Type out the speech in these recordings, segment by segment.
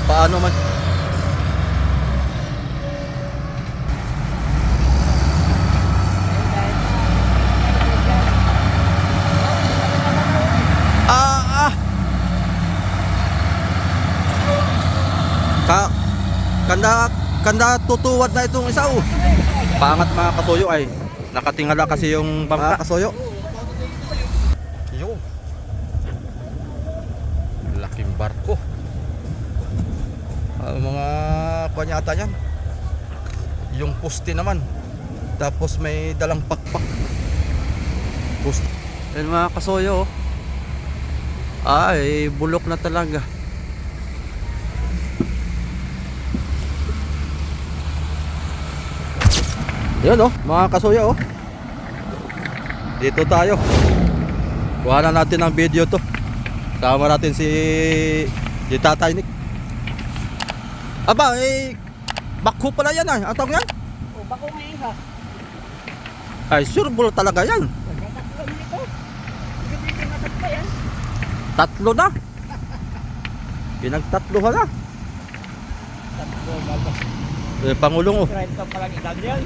Paano man? Ah, ah. Kanda tutuwad na itong isa oh. Pangat mga kasuyo ay nakatingala kasi yung bangka kasuyo. Yo. Laking barko. Mga kunyata yan. Yung poste naman. Tapos may dalang pakpak. Poste. Yan mga kasuyo oh. Ay bulok na talaga. Yun oh, mga kasuya oh. Dito tayo. Kuha na natin ang video to. Sama natin si Tatay Nick. Aba, bakho pala yan ay. Ang tawag yan? O, bako nga isa. Ay, sure bull talaga yan. Tatlo nito. Hindi matatlo yan. Tatlo na. Pinagtatlo ka na. Tatlo, bako. Pangulong oh. Drive ka palang ilang yan.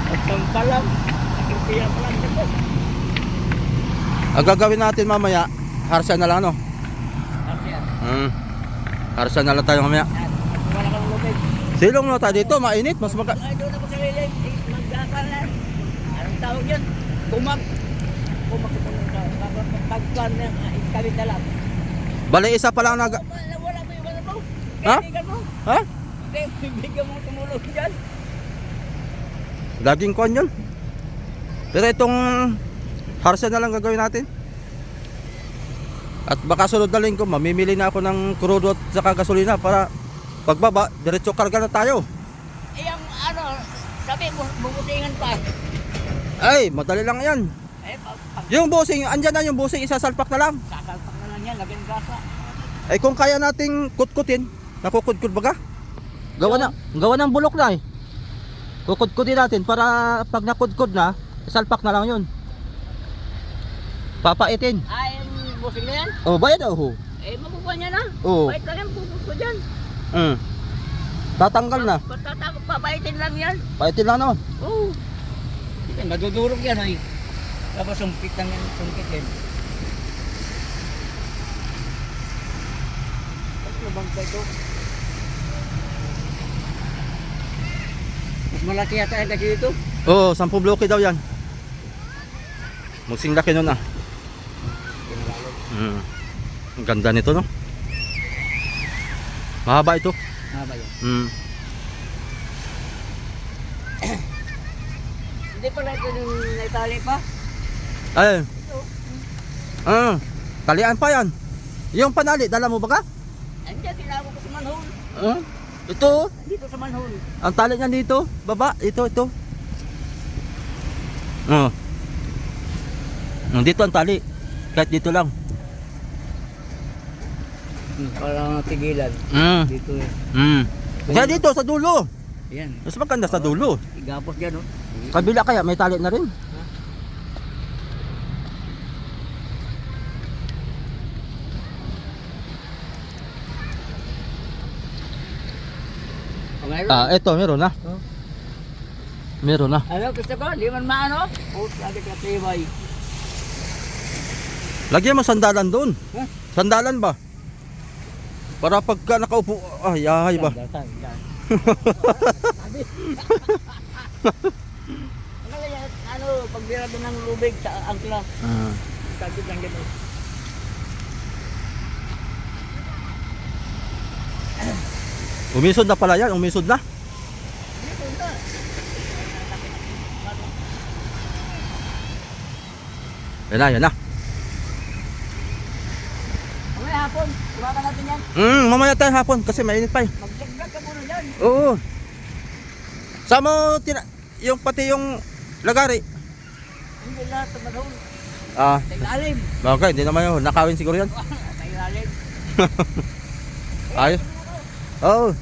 At palang, nakimpiya palang dito. Ang gagawin natin mamaya, harsa na lang no. Harsa na lang tayo mamaya. Wala kang lubig. Silong no tayo dito, mainit, mas Ay, doon ako sa lilim. Magkakalan. Anong tawag yan? Kumag. Kumag ito ng pagkan na ikabit na lang. Bale isa pa lang nag... Wala mo yung ano mo. Ha? Kaibigan mo. Ha? Kaibigan mo tumulong dyan. Laging kon yun. Pero itong harsa na lang gagawin natin. At baka sunod na linggo mamimili na ako ng crudo at saka gasolina para pagbaba, diretso karga na tayo. Eh, ang ano, sabi mo, bubutingan pa. Ay, madali lang yan. Eh, pag Yung busing, andyan na yung busing, isasalpak na lang. kakalpak na lang yan, lagyan gasa. Ay kung kaya nating kutkutin, nakukudkud baga? Gawa ng bulok na eh. Kukudkudin natin para pag nakudkud na, isalpak na lang yun. Papaitin. Ay, yung busing na yan. Oh, bayad oh. Eh, mabubuan niya na. Oo. Bait lang yan, bubus ko dyan. Tatanggal na. Pagtatakot pa, baitin lang yan. Paitin lang naman. Oo. Nadudurog yan ay. Tapos sumpit lang yan, sumpit din. Ano bang ka ito? Mas malaki yata yung lagi dito. Oo, 10 bloke daw yan. Magsing laki nun ah. Ang ganda nito no. Mahaba ito. Haba yan. Hindi pa natin naitali pa. Ay. Talian pa yan. Yung panali, dala mo ba ka? Andiyan, tinawag ko sa manhole. Ito. Dito sa manhole. Ang tali niya dito. Baba. Ito. Dito ang tali. Kahit dito lang. Parang tigilan. Dito eh. Kaya dito sa dulo. Yan. Mas maganda sa dulo. Igapos dyan oh. Kabila kaya may tali na rin. Ito meron na. Meron na. Ano, gusto ko, di man maano. Lagi ka tibay. Lagyan mo sandalan doon. Huh? Sandalan ba? Para pagka nakaupo, ay ba? Ano, pagbira doon ng lubig sa angkla. Sakit lang dito. Umisod na pala yan, umisod na. Yan na. Mamaya hapon, tumakan natin yan. Mamaya tayo hapon kasi mainit pa eh. Mag-vlog ka muna dyan. Oo. Sama yung pati yung lagari. Hindi lahat sa manhole. Sa ilalim. Okay, hindi naman yun. Nakawin siguro yan. Sa ilalim. Ayos. Oo.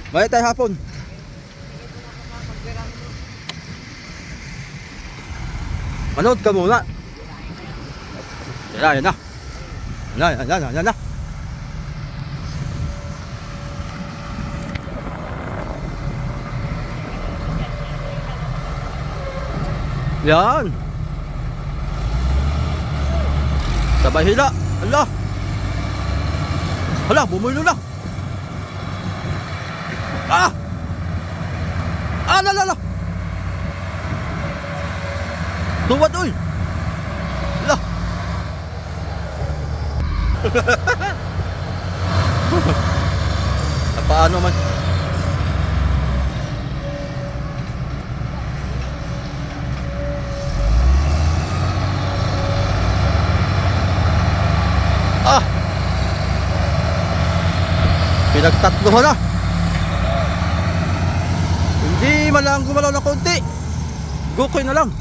Mamaya tayo hapon. Manood ka muna. Yan na. Yan na. Yan. Sabay hila. Allah. Hala, bumulo na. Ah! Ah, la. Tuwad, uy. Hala. Paano man? Ah! Pinagtatlohan na. Hindi man lang gumalaw na konti. Gukoy na lang.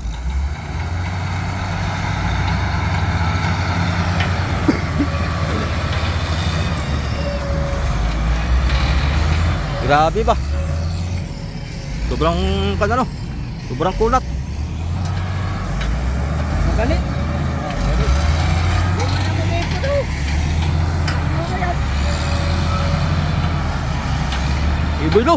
Grabe ba? Sobrang kanano? Sobrang kunat. Magalit. Iboy lo.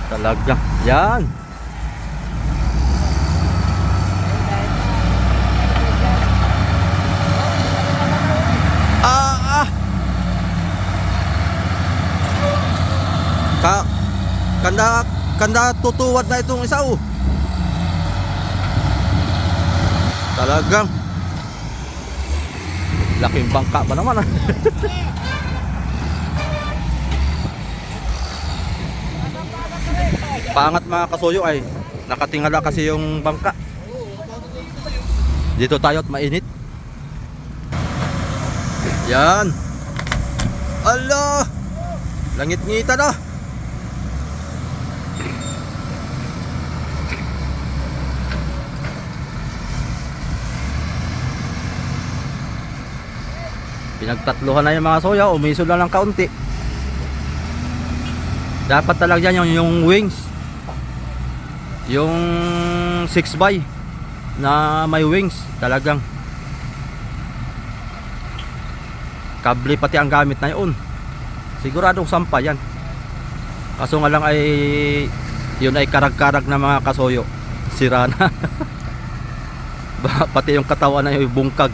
Talaga. Yan. Kanda tutuwad na itong isa oh. Talagang laking bangka ba naman ah. Pangat mga kasuyo ay nakatingala kasi yung bangka. Dito tayo at mainit. Yan. Allah. Langit-ngita na. Pinagtatluhan na yung mga soya, umiso na lang kaunti. Dapat talaga yan yung wings, yung 6x na may wings. Talagang kable pati ang gamit na yun. Siguradong sampa yan. Kaso nga lang ay yun ay karag-karag na mga kasoyo, sira na. Pati yung katawan na yung bungkag.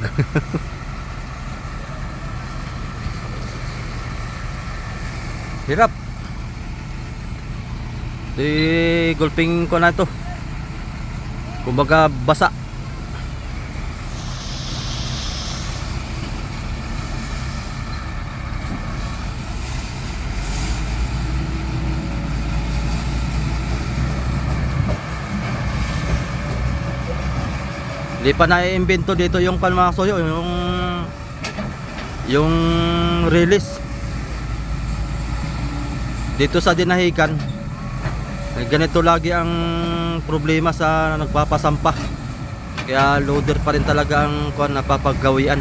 Hirap. Di gulping ko na to. Kumbaga basa. Hindi pa na-iimbento dito yung palmasoyo, yung release. Dito sa Dinahican, ganito lagi ang problema sa nagpapasampah. Kaya loader pa rin talaga ang kuan napapagawian.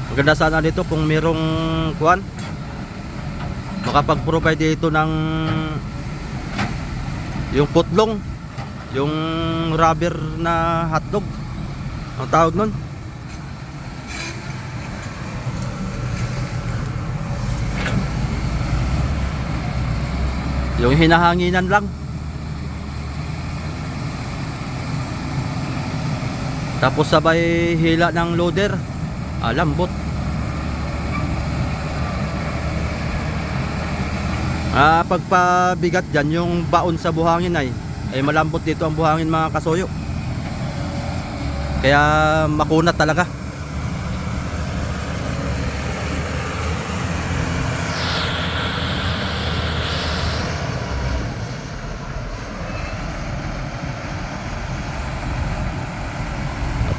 Maganda sana dito kung merong kuan makapag-provide dito ng yung putlong, yung rubber na hotdog ang tawag nun. Yung hinahanginan lang. Tapos sabay hila ng loader. Lambot. Pagpabigat dyan, yung baon sa buhangin ay malambot dito ang buhangin mga kasoyo. Kaya makunat talaga.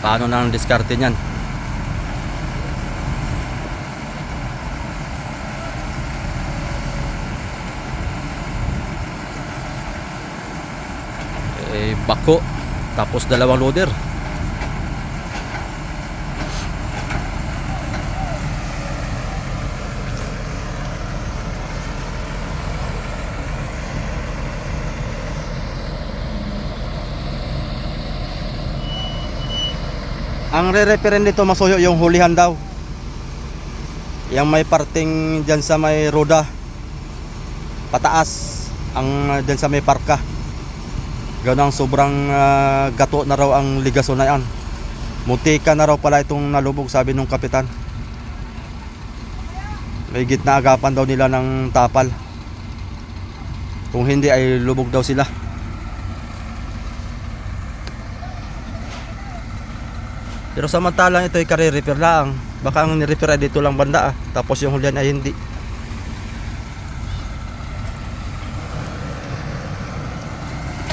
Paano na ang diskarte niyan? Bako, tapos dalawang loader. Ang re-referent dito Masuyo yung hulihan daw. Yang may parting dyan sa may roda. Pataas. Ang dyan sa may parka. Ganang sobrang gato na raw ang ligason na yan. Muntika na raw pala itong nalubog, sabi nung kapitan. May gitna agapan daw nila ng tapal. Kung hindi ay lubog daw sila. Pero samantalang ito ay kare-repair lang. Baka ang ni-repair ay dito lang banda tapos yung hulihan ay hindi.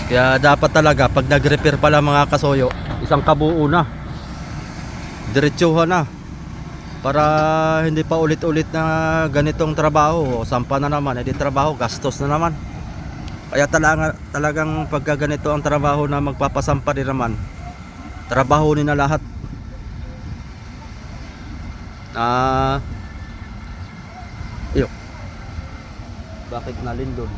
Kaya dapat talaga pag nag-repair pala mga kasoyo, isang kabuo na. Diretsuhan na. Para hindi pa ulit-ulit na ganitong trabaho. Sampa na naman, hindi trabaho, gastos na naman. Kaya talagang pagka ganito ang trabaho na magpapasampa din naman, trabaho na lahat. Iyo. Bakit nalindol?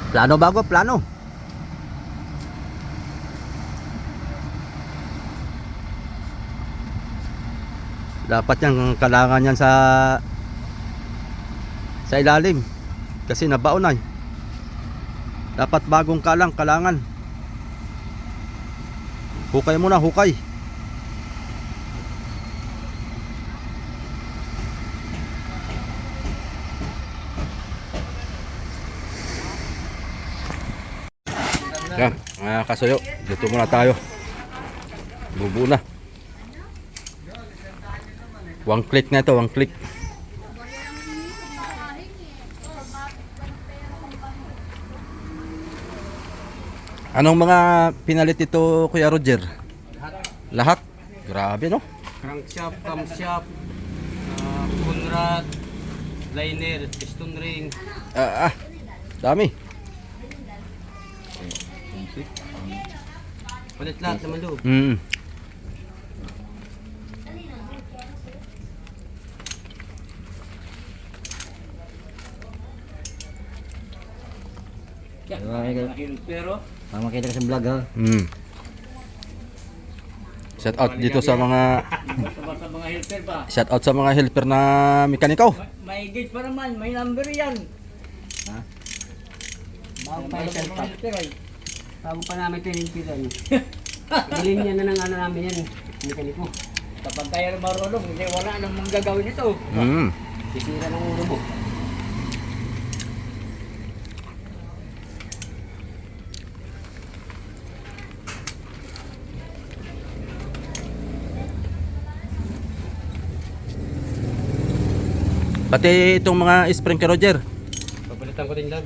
Plano bago, plano. Dapat yung kalangan yan sa ilalim. Kasi nabaon ay. Dapat bagong kalangan. Hukay muna, hukay. Yan, mga kasuyo, dito muna tayo. Bubu na. One click na ito, one click. Anong mga pinalit ito, Kuya Roger? Lahat? Grabe, no? Crankshaft, camshaft, Conrad, liner, piston ring. Dami. Palit lahat naman loob. Pero Makita ka sa vlog ha. Shout out dito sa mga sa mga helper pa. shout out sa mga helper na mekaniko. May gauge pa naman, may number yan. Ha? Bago pa yung helper ay. Bago pa namin pinimpilan. Bilhin niya na ng ano namin yan. Mekaniko. Kapag kaya na marunong, hindi wala nang manggagawin ito. Sisira ng ulo mo. Pati itong mga spring kay Roger. Papalitan ko din lang.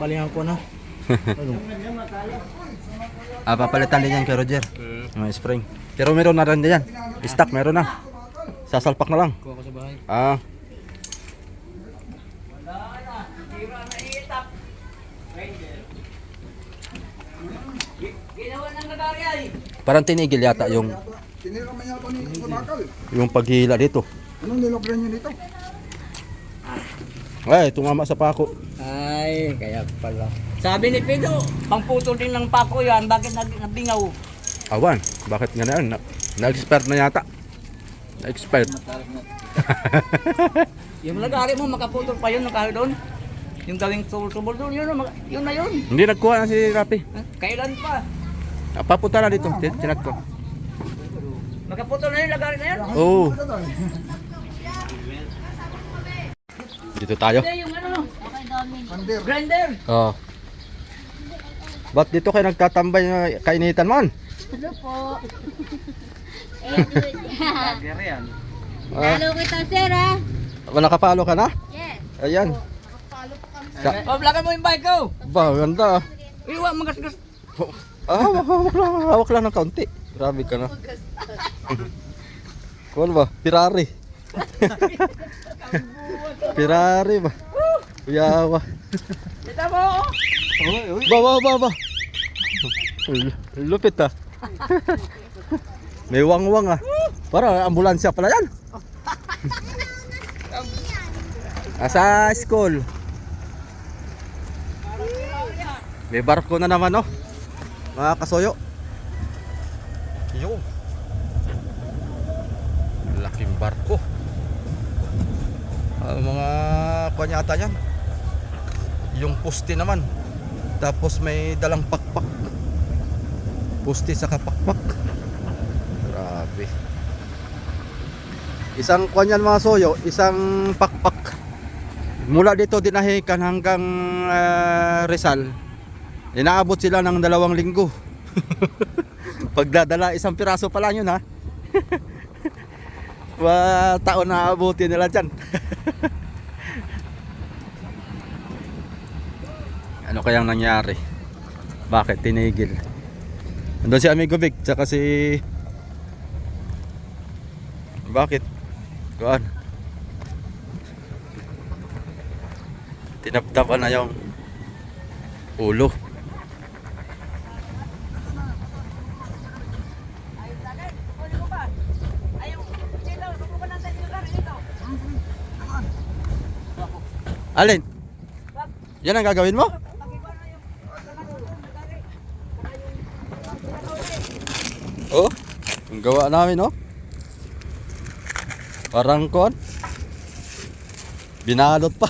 Balihan ko na. Papalitan din yan kay Roger. Mga spring. Pero meron na rin yan. Stock meron na. Sasalpak na lang. Kuha ko sa bahay. Ginawa ng nagari ay. Parang tinigil yata yung Tinira man yata ni Kunakal. yung paghila dito. Anong nilagyan niyo dito? Ay, tumama sa pako. Ay, kaya pala. Sabi ni Pido, pangputol din ng pako yan, bakit nabingaw? Awan, bakit ganun? Na-expert na yata. Na-expert. Yung lagari mo, makaputol pa yun, nakahal doon. Yung gawing subol doon, yun na yun. Hindi nagkuha na si Rapi. Kailan pa? Papunta na dito. Tinat ko. Makaputol na yung lagari na yan. Oo. Dito tayo. Yung ano, grinder. Oh. Ba't dito kayo nagtatambay na kainitan man? Ano po? Lagari yan. Lalo kita, sir, ha? Nakapalo ka na? Yes. Ayan. Oh, lagan mo yung bike ko. Ba, ganda. Iwa, magasgas. Hawak lang ng kaunti. Grabe ka na. Kuwan ba? Ferrari. Ferrari ba? Kuyawa. Kita mo, oh. Ba. Lupit ah. May wangwang ah. Para ambulansya pala yan. Asa school. May barko na naman oh. Mga kasoyo. Yo. Laking barko. Mga kunyata yan. Yung poste naman. Tapos may dalang pakpak. Poste sa kapakpak. Grabe. Isang kunyan mga soyo, isang pakpak. Mula dito dinahikan hanggang Rizal. Inaabot sila ng 2 linggo. Pagdadala isang piraso pa lang yun ha. Taon na abutin nila dyan. Ano kayang nangyari? Bakit tinigil? Andun si Amigo Vic tsaka si... Bakit? Kuan? Tinaptapan na yung ulo. Alin? Yan ang gagawin mo? Oh, ang gawa namin oh. Parang kon. Binalot pa.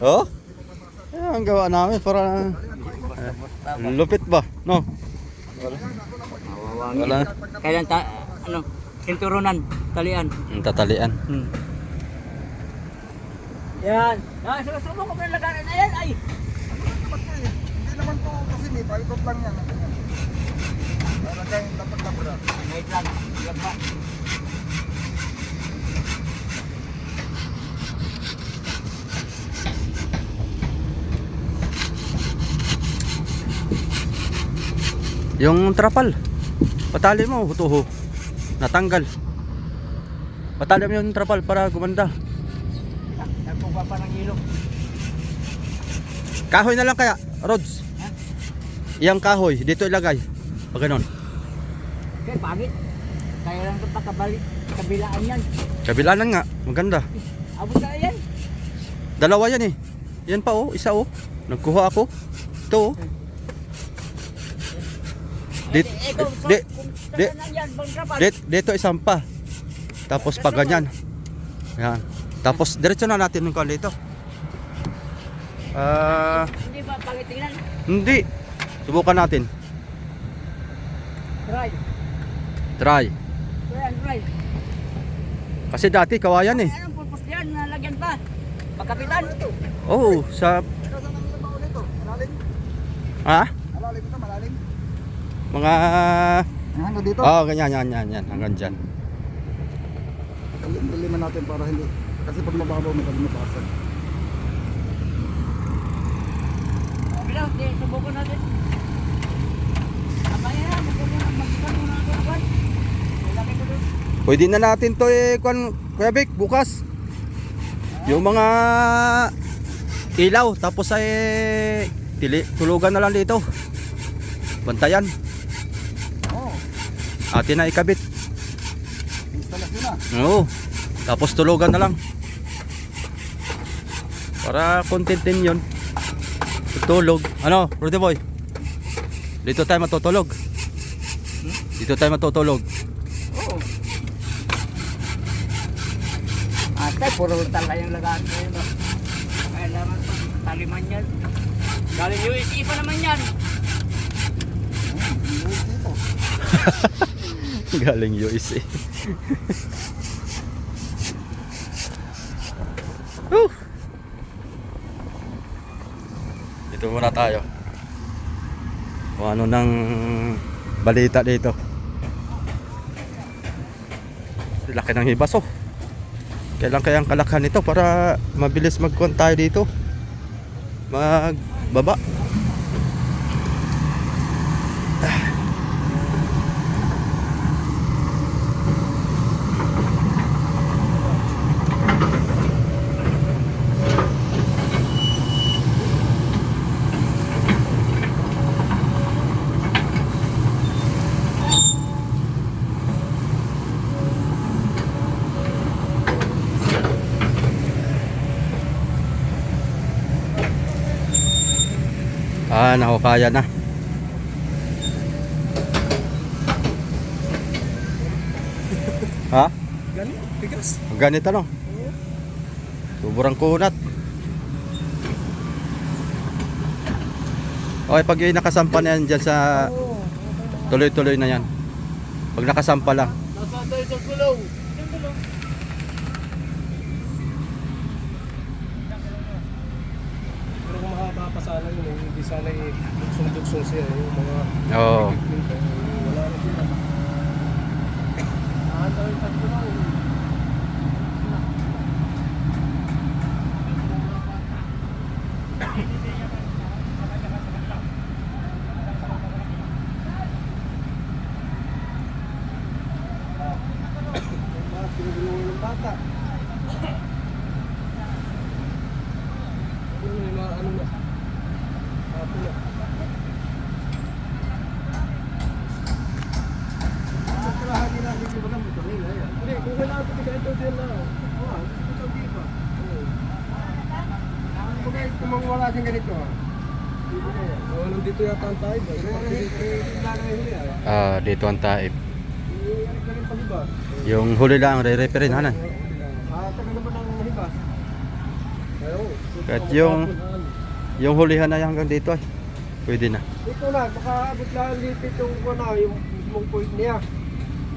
Oh? Yan ang gawa namin para lupit ba? No. Wala. Kailan ano, sinturunan, talian. Tatalian. Yan. Susubo ko na lagaran na yan. Ay. Hindi naman to kasi may paikot lang yan. Para kayong dapat labra. Wait lang. Yan ba? Yung trapal. Patali mo, hutuho. Natanggal. Patali mo yung trapal para gumanda. Nagpupa pa ng ilog. Kahoy na lang kaya, Rods. Iyang kahoy, dito ilagay. Pag ganon. Okay, pagit. Kaya lang ito pakabalik. Kabilaan yan. Kabilanan nga, maganda. Abot na yan. 2 yan eh. Yan pa oh, isa oh. Nagkuha ako. Ito oh. Dito isang pa. Tapos pag ganyan. Yan. Tapos diretso na natin yung kuwan dito. Hindi ba pagit tingnan? Hindi. Subukan natin. Try. Try. Try. Kasi dati kawayan eh. Anong purpose yan? Nalagyan pa. Pagkapitan. Oh, sa... Ito saan ang ibabaw nito? Malalim? Ha? Malalim ito, malalim. Mga... Hanggang dito. Oh, ganyan, yan. Hanggang dyan. Diliman natin para hindi. Kasi pag mababaw, madaling mabasag. Bilang, subukan natin. Abaya na, magkikan muna ako. Lagay ko doon. Pwede na natin to eh, Kuya Vic, bukas. Yung mga ilaw, tapos ay tulugan na lang dito. Bantayan. Oo. Atin na ikabit. Instalasyon na. Oo. Tapos tulugan na lang. Para content din yun. Tutulog. Ano, Rudy Boy? Dito tayo matutulog. Dito tayo matutulog. Oo. Ate, puro tala yung lagaan ko yun. Kaya naman pa, taliman yan. Galing USA pa naman yan. Dito. Galing USA. Dito muna tayo. Kung ano nang balita dito. Laki ng hibas oh. Kailan kayang kalakhan nito para mabilis magkuhan tayo dito. Magbaba. Ah, nahukaya na. Ha? Ganito, tigas. Ganito no? Sobrang kunat. Okay, pag yung nakasampa na yan dyan sa tuloy-tuloy na yan. Pag nakasampa lang. Nasaan tayo sa gulong? Pero kung makapapasala yun, hindi sana duksong-duksong siya. Yung mga Oo. equipment, wala na sila. Nasaan tayo sa gulong? Pinagulungan ng bata. Ano na? Apo na. Pagkarahan nila, hindi ba naman ito nila yan? Hindi, kung kailangan ko ito din na. Oo, hindi ko sabi pa. Kung wala siyang ganito, dito na yan. Oo, nandito yata ang tayo. Dito ang taib. Galing pag iba. Yung huli lang, re-referin, hanan. Tagal naman ang hibas. Kahit yung hulihan na yan hanggang dito ay. Pwede na. Ito na, makaabot lang dito yung mismong point niya.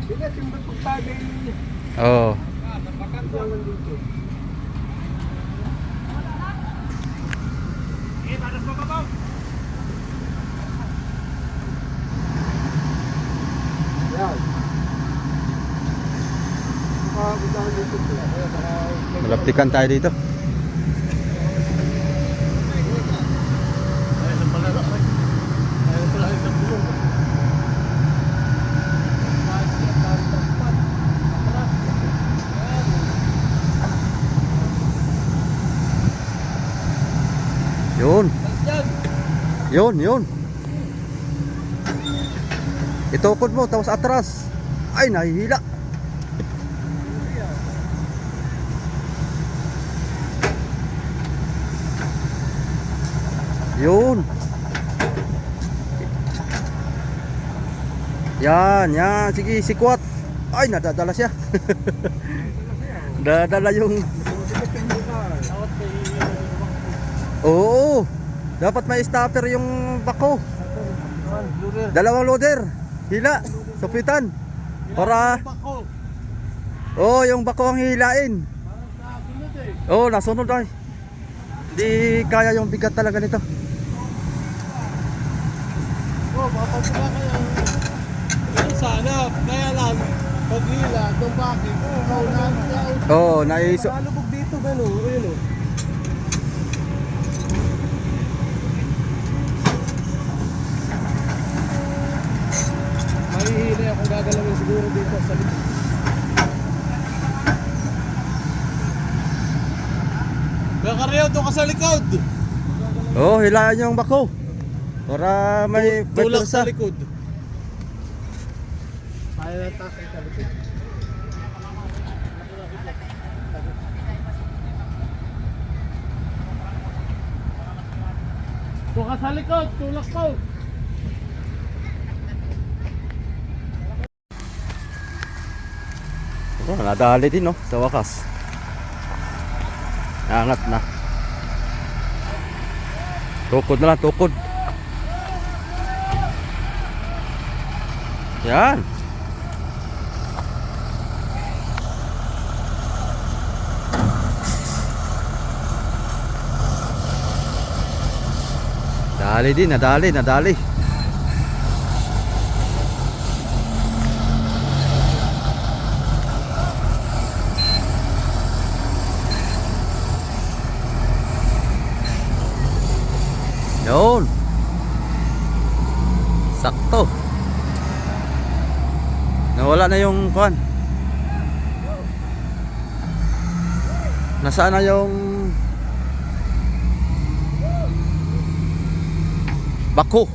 Bigat yung pagpagtagay niya. Oo. Lang dito. Yan. Makaabot lang dito. Malaptikan tayo dito. Yun. Yun. Itukod mo, tapos atras. Ay, nahihila. Yun. Yan. Sige, sikwat. Ay, nadadala siya. Dadala yung... Oo. Dapat may stopper yung bako. Dalawang loader. Hila. Supitan. Para... Oo, yung bako ang hilain. Oo, nasunod ay. Hindi kaya yung bigat talaga nito. Papagpula kayo. Sana, kaya lang, pag hila, itong bakit, maunahan siya. Oo, naiso. Nalubog dito, gano'n, ayun o. Mahihila ako gagalawin siguro dito sa likod. Kakareo to ka sa likod. Oo, hilaan yung bako. Para may Tulak pwersa. sa likod. Kaya na takay sa likod. Tuka sa likod, tulak ko. Oh, nadali din no, sa wakas. Angat na. Tukod na lang, tukod. Yan. Nadali din, nadali. Yun. Sakto. Nawala na yung kuan. Nasaan na yung bako?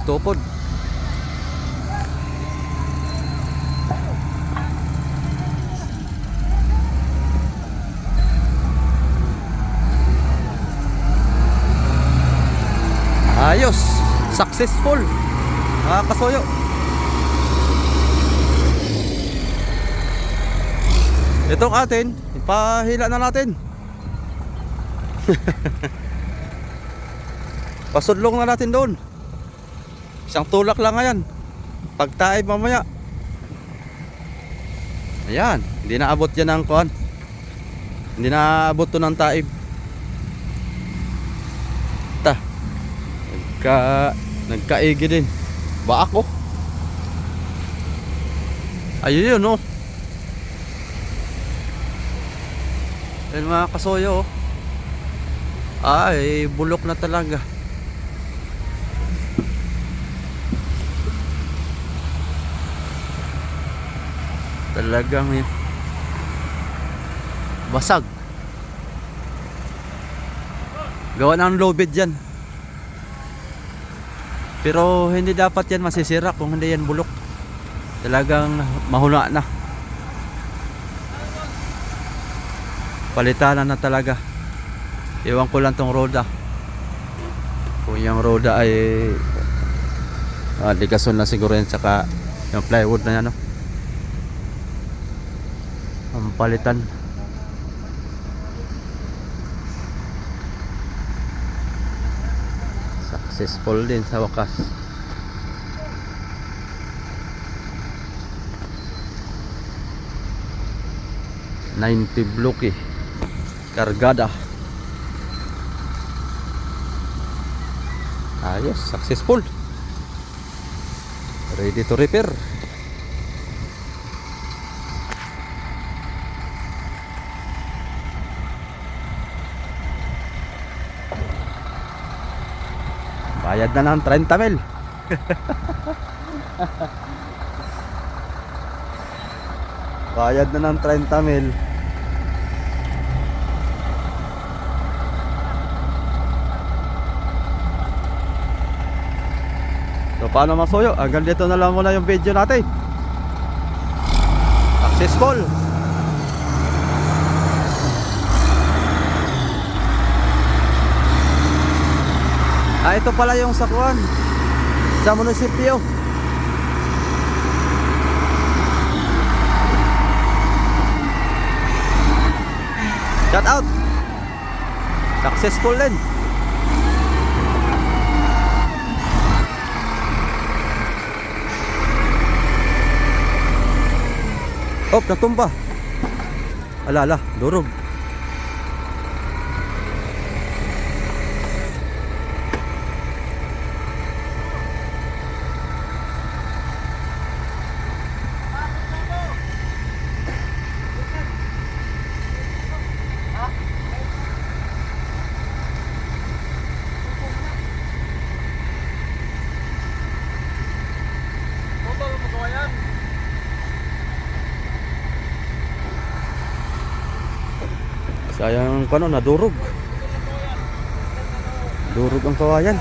Tukod. successful. Mga kasuyo. Itong atin, ipahila na natin. Pasudlong na natin doon. Isang tulak lang ngayon. Pagtaib mamaya. Ayan, hindi na abot yan ang kuhan. Hindi na abot to ng taib. Ta. Nagkaigi din. Ba ako? Ayun yun, oh. Ayun mga kasoyo, oh. Ay, bulok na talaga. Talagang yun. Basag. Gawa ng low bed yan. Pero hindi dapat yan masisira kung hindi yan bulok. Talagang mahula na. Palitan na talaga. Iwan ko lang tong roda. Kung yung roda ay ligason na siguro yan, saka yung plywood na yan, no? Ang palitan. Successful din sa wakas. $90 bloke kargada. Ayos, successful. Ready to repair. Bayad na ng 30 mil. Bayad na ng 30 mil. So paano masuyo? Hanggang dito na lang muna yung video natin. Successful. Ito pala yung sakuan sa munisipyo. Shout out. Successful din. Oh, natumba. Alala, durog. Sayang kano nadurog. Durog ang kawayan.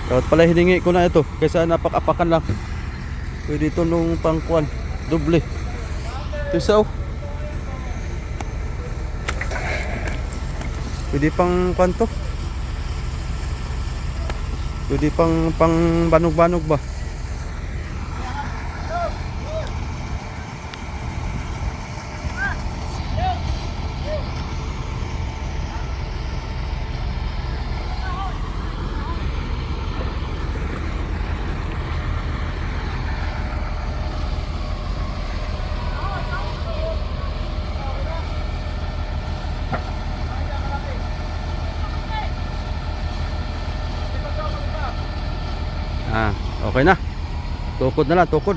Dapat pala hiningi ko na ito kaysa napak-apakan lang. Pwede ito nung pangkuan, doble. Ito isa, oh. Pwede pang kuan to. Pwede pang banog-banog ba? Okay na. Tukod na lang, tukod.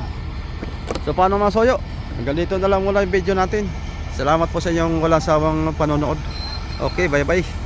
So paano mga soyo? Hanggang dito na lang muna yung video natin. Salamat po sa inyong walang sawang panonood. Okay, bye bye.